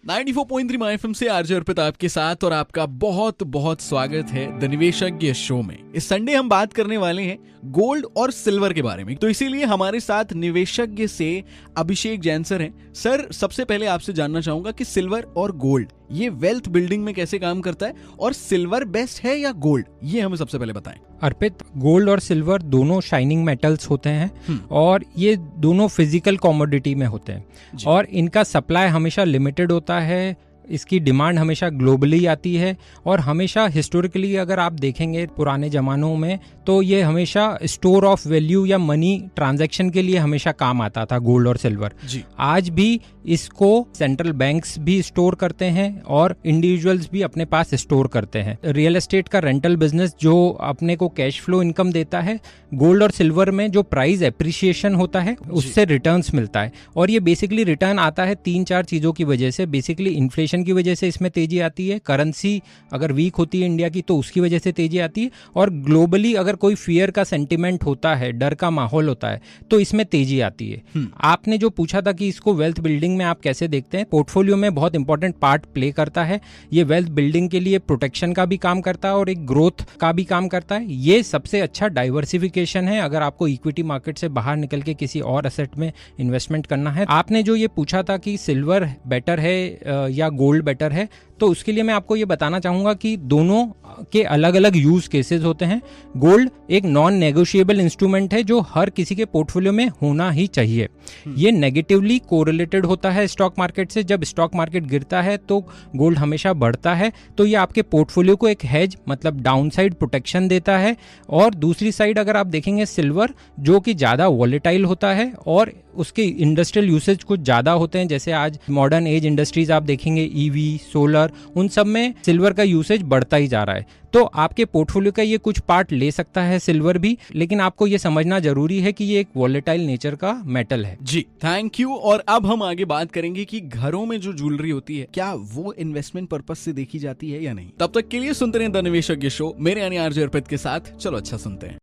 94.3 my FM से RJ अर्पित आपके साथ और आपका बहुत बहुत स्वागत है द निवेशज्ञ शो में। इस संडे हम बात करने वाले हैं गोल्ड और सिल्वर के बारे में, तो इसीलिए हमारे साथ निवेशज्ञ से अभिषेक जैन सर हैं। सर, सबसे पहले आपसे जानना चाहूंगा कि सिल्वर और गोल्ड ये वेल्थ बिल्डिंग में कैसे काम करता है और सिल्वर बेस्ट है या गोल्ड, ये हमें सबसे पहले बताएं। अर्पित, गोल्ड और सिल्वर दोनों शाइनिंग मेटल्स होते हैं और ये दोनों फिजिकल कमोडिटी में होते हैं और इनका सप्लाई हमेशा लिमिटेड होता है, इसकी डिमांड हमेशा ग्लोबली आती है और हमेशा हिस्टोरिकली अगर आप देखेंगे पुराने ज़मानों में तो ये हमेशा स्टोर ऑफ वैल्यू या मनी ट्रांजैक्शन के लिए हमेशा काम आता था गोल्ड और सिल्वर। आज भी इसको सेंट्रल बैंक्स भी स्टोर करते हैं और इंडिविजुअल्स भी अपने पास स्टोर करते हैं। रियल एस्टेट का रेंटल बिजनेस जो अपने को कैश फ्लो इनकम देता है, गोल्ड और सिल्वर में जो प्राइस एप्रिसिएशन होता है उससे रिटर्न्स मिलता है और ये बेसिकली रिटर्न आता है 3-4 चीज़ों की वजह से। बेसिकली इन्फ्लेशन की वजह से इसमें तेजी आती है, करेंसी अगर वीक होती है इंडिया की तो उसकी वजह से तेजी आती है और ग्लोबली अगर कोई फियर का सेंटिमेंट होता है, डर का माहौल होता है तो इसमें तेजी आती है। आपने जो पूछा था कि इसको वेल्थ बिल्डिंग में आप कैसे देखते हैं, पोर्टफोलियो में बहुत इंपॉर्टेंट पार्ट प्ले करता है। ये वेल्थ बिल्डिंग के लिए प्रोटेक्शन का भी काम करता है और एक ग्रोथ का भी काम करता है। ये सबसे अच्छा डाइवर्सिफिकेशन है अगर आपको इक्विटी मार्केट से बाहर निकल के किसी और एसेट में इन्वेस्टमेंट करना है। आपने जो ये पूछा था कि सिल्वर बेटर है या गोल्ड बेटर है, तो उसके लिए मैं आपको ये बताना चाहूंगा कि दोनों के अलग अलग यूज केसेस होते हैं। गोल्ड एक नॉन नेगोशिएबल इंस्ट्रूमेंट है जो हर किसी के पोर्टफोलियो में होना ही चाहिए। ये नेगेटिवली कोरिलेटेड होता है स्टॉक मार्केट से। जब स्टॉक मार्केट गिरता है तो गोल्ड हमेशा बढ़ता है, तो ये आपके पोर्टफोलियो को एक हेज मतलब डाउनसाइड प्रोटेक्शन देता है। और दूसरी साइड अगर आप देखेंगे सिल्वर, जो कि ज़्यादा वॉलेटाइल होता है और उसके इंडस्ट्रियल यूसेज कुछ ज़्यादा होते हैं। जैसे आज मॉडर्न एज इंडस्ट्रीज आप देखेंगे, ईवी, सोलर, उन सब में सिल्वर का यूसेज बढ़ता ही जा रहा है। तो आपके पोर्टफोलियो का ये कुछ पार्ट ले सकता है सिल्वर भी, लेकिन आपको ये समझना जरूरी है कि ये एक वॉलेटाइल नेचर का मेटल है। जी, थैंक यू। और अब हम आगे बात करेंगे कि घरों में जो ज्वेलरी होती है क्या वो इन्वेस्टमेंट पर्पस से देखी जाती है या नहीं। तब तक के लिए सुनते रहे द निवेशज्ञ शो, मेरे यानी आरजे अर्पित के साथ। चलो अच्छा सुनते हैं।